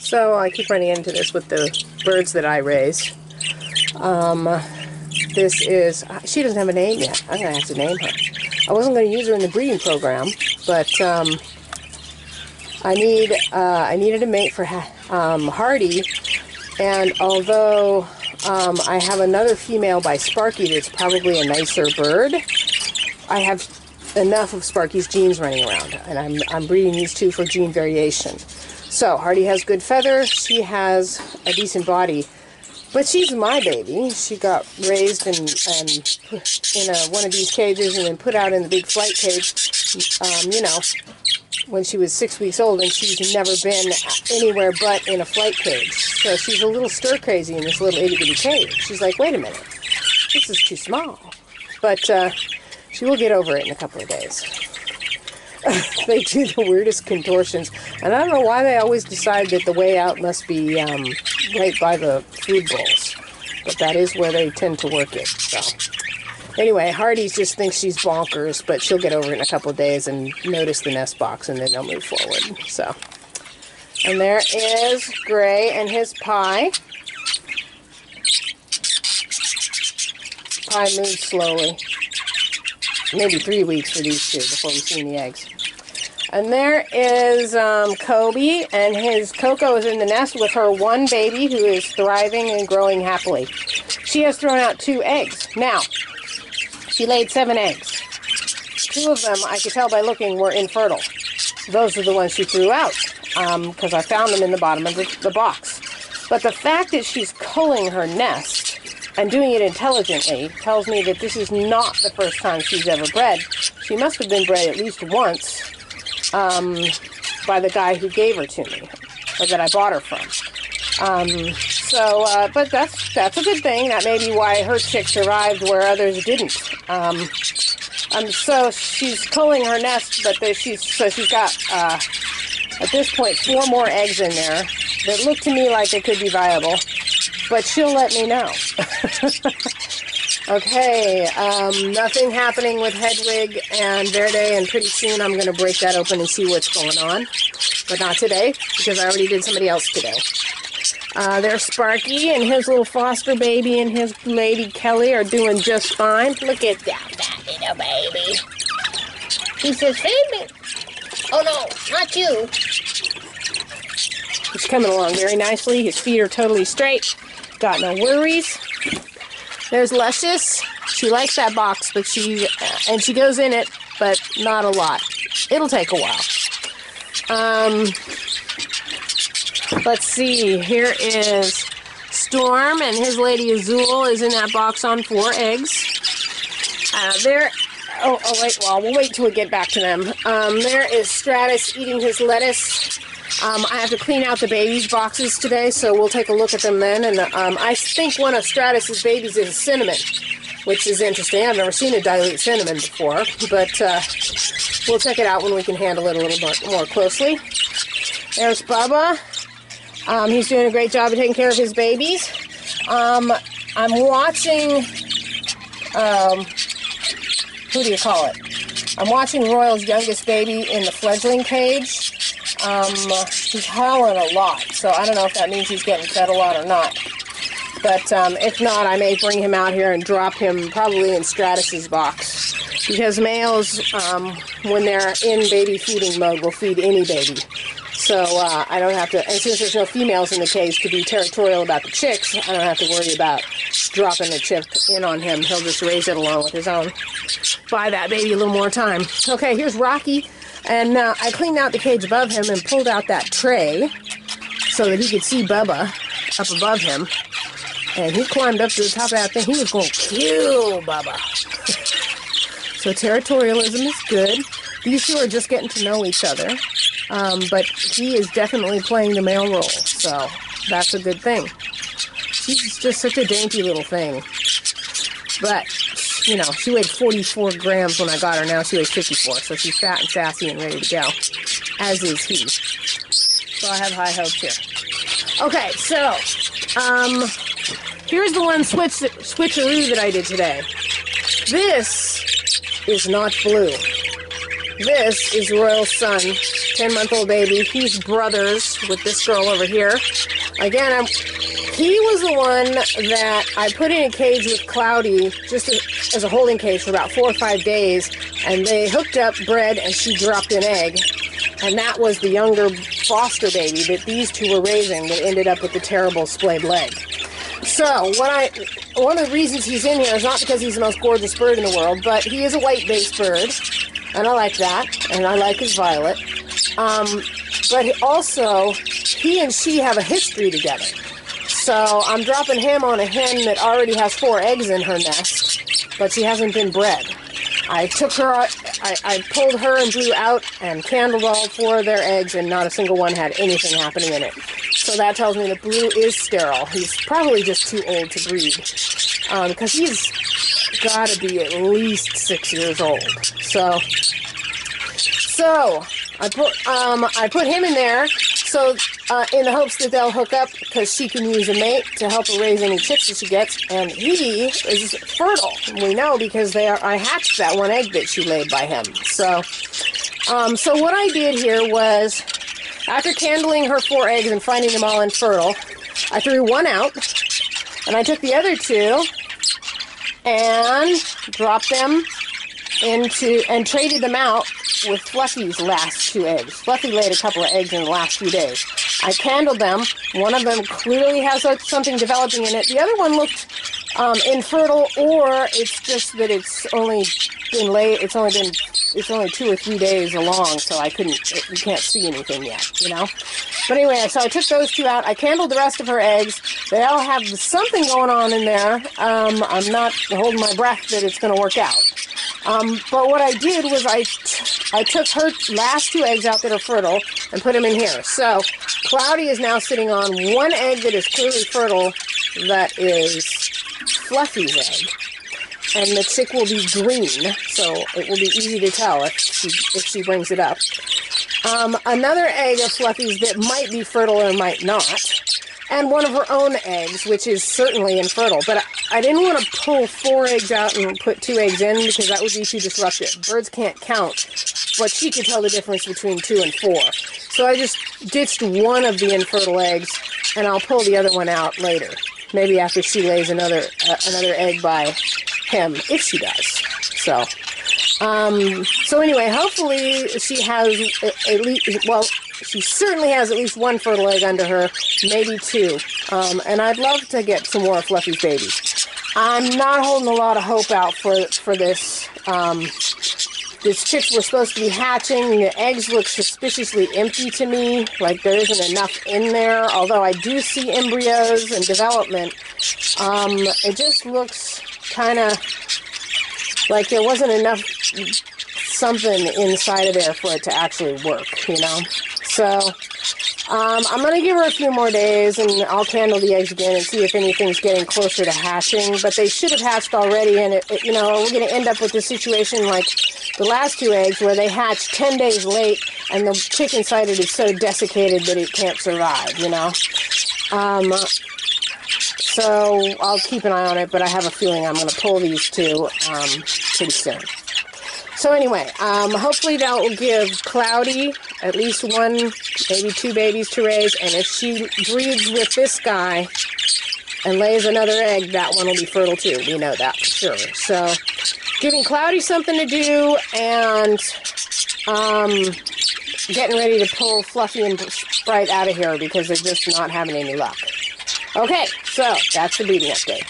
So I keep running into this with the birds that I raise. This is, she doesn't have a name yet. I'm going to have to name her. I wasn't going to use her in the breeding program, but I needed a mate for Hardy, and although I have another female by Sparky that's probably a nicer bird, I have enough of Sparky's genes running around, and I'm breeding these two for gene variation. So Hardy has good feathers, she has a decent body, but she's my baby. She got raised and put in one of these cages and then put out in the big flight cage, you know, when she was 6 weeks old, and she's never been anywhere but in a flight cage. So she's a little stir crazy in this little itty bitty cage. She's like, wait a minute, this is too small. But she will get over it in a couple of days. They do the weirdest contortions, and I don't know why they always decide that the way out must be right by the food bowls, but that is where they tend to work it. So anyway, Hardy just thinks she's bonkers, but she'll get over it in a couple of days and notice the nest box, and then they'll move forward. So, and there is Gray and his pie. Pie moves slowly. Maybe 3 weeks for these two before we see any eggs. And there is Kobe, and his Coco is in the nest with her one baby who is thriving and growing happily. She has thrown out 2 eggs. Now, she laid 7 eggs. 2 of them, I could tell by looking, were infertile. Those are the ones she threw out, because I found them in the bottom of the box. But the fact that she's culling her nest and doing it intelligently tells me that this is not the first time she's ever bred. She must have been bred at least once by the guy who gave her to me, or that I bought her from. But that's a good thing. That may be why her chick survived where others didn't. So she's culling her nest, but she's got at this point 4 more eggs in there that look to me like they could be viable, but she'll let me know. Okay, nothing happening with Hedwig and Verde, and pretty soon I'm going to break that open and see what's going on. But not today, because I already did somebody else today. There's Sparky and his little foster baby and his lady Kelly are doing just fine. Look at that little baby. He says, feed me. Oh no, not you. He's coming along very nicely. His feet are totally straight. Got no worries. There's Luscious. She likes that box, but she goes in it, but not a lot. It'll take a while. Let's see. Here is Storm, and his lady Azul is in that box on 4 eggs. We'll wait till we get back to them. There is Stratus eating his lettuce. I have to clean out the babies' boxes today, so we'll take a look at them then. And I think one of Stratus's babies is Cinnamon, which is interesting. I've never seen a dilute Cinnamon before, but we'll check it out when we can handle it a little bit more closely. There's Bubba. He's doing a great job of taking care of his babies. I'm watching, who do you call it? I'm watching Royal's youngest baby in the fledgling cage. He's howling a lot, so I don't know if that means he's getting fed a lot or not. But if not, I may bring him out here and drop him probably in Stratus's box. Because males, when they're in baby feeding mode, will feed any baby. So I don't have to, and since there's no females in the cage to be territorial about the chicks, I don't have to worry about dropping the chick in on him. He'll just raise it along with his own. Buy that baby a little more time. Okay, here's Rocky. And I cleaned out the cage above him and pulled out that tray so that he could see Bubba up above him. And he climbed up to the top of that thing. He was going to kill Bubba. So territorialism is good. These two are just getting to know each other. But he is definitely playing the male role. So that's a good thing. She's just such a dainty little thing. But you know, she weighed 44 grams when I got her. Now she weighs 54, so she's fat and sassy and ready to go, as is he. So I have high hopes here. Okay, so here's the one switcheroo that I did today. This is not blue. This is Royal's son, 10-month-old baby. He's brothers with this girl over here. Again, he was the one that I put in a cage with Cloudy, just as a holding cage for about 4 or 5 days, and they hooked up, bred, and she dropped an egg. And that was the younger foster baby that these two were raising that ended up with the terrible splayed leg. So, one of the reasons he's in here is not because he's the most gorgeous bird in the world, but he is a white-based bird, and I like that, and I like his violet. But he and she have a history together. So I'm dropping him on a hen that already has 4 eggs in her nest, but she hasn't been bred. I took her, I pulled her and blew out and candled all 4 of their eggs, and not a single one had anything happening in it. So that tells me that Blue is sterile. He's probably just too old to breed, because he's got to be at least 6 years old. So I put him in there, so in the hopes that they'll hook up, because she can use a mate to help her raise any chicks that she gets, and he is fertile. We know because I hatched that 1 egg that she laid by him. So what I did here was, after candling her 4 eggs and finding them all infertile, I threw 1 out, and I took the other 2 and dropped them into, and traded them out with Fluffy's last 2 eggs. Fluffy laid a couple of eggs in the last few days. I candled them. One of them clearly has something developing in it. The other one looked infertile, or it's just that it's only been laid. It's only 2 or 3 days along, so you can't see anything yet, you know. But anyway, so I took those 2 out. I candled the rest of her eggs. They all have something going on in there. I'm not holding my breath that it's going to work out. But what I did was I took her last 2 eggs out that are fertile and put them in here. So Cloudy is now sitting on 1 egg that is clearly fertile, that is Fluffy's egg. And the chick will be green, so it will be easy to tell if she brings it up. Another egg of Fluffy's that might be fertile or might not. And 1 of her own eggs, which is certainly infertile. But I didn't want to pull 4 eggs out and put 2 eggs in, because that would be too disruptive. Birds can't count, but she could tell the difference between 2 and 4. So I just ditched 1 of the infertile eggs, and I'll pull the other one out later. Maybe after she lays another egg by him, if she does. So anyway, hopefully she has at least, well, she certainly has at least 1 fertile egg under her, maybe 2. And I'd love to get some more of Fluffy's babies. I'm not holding a lot of hope out for this. These chicks were supposed to be hatching. The eggs look suspiciously empty to me, like there isn't enough in there, although I do see embryos and development. It just looks kind of like there wasn't enough something inside of there for it to actually work, you know? So, I'm going to give her a few more days, and I'll candle the eggs again and see if anything's getting closer to hatching. But they should have hatched already, and you know, we're going to end up with a situation like the last 2 eggs where they hatched 10 days late, and the chick inside it is so desiccated that it can't survive, you know? So I'll keep an eye on it, but I have a feeling I'm going to pull these 2 pretty soon. So anyway, hopefully that will give Cloudy at least 1, maybe 2 babies to raise, and if she breeds with this guy and lays another egg, that one will be fertile too. We know that for sure. So giving Cloudy something to do, and getting ready to pull Fluffy and Sprite out of here because they're just not having any luck. Okay, so that's the breeding update.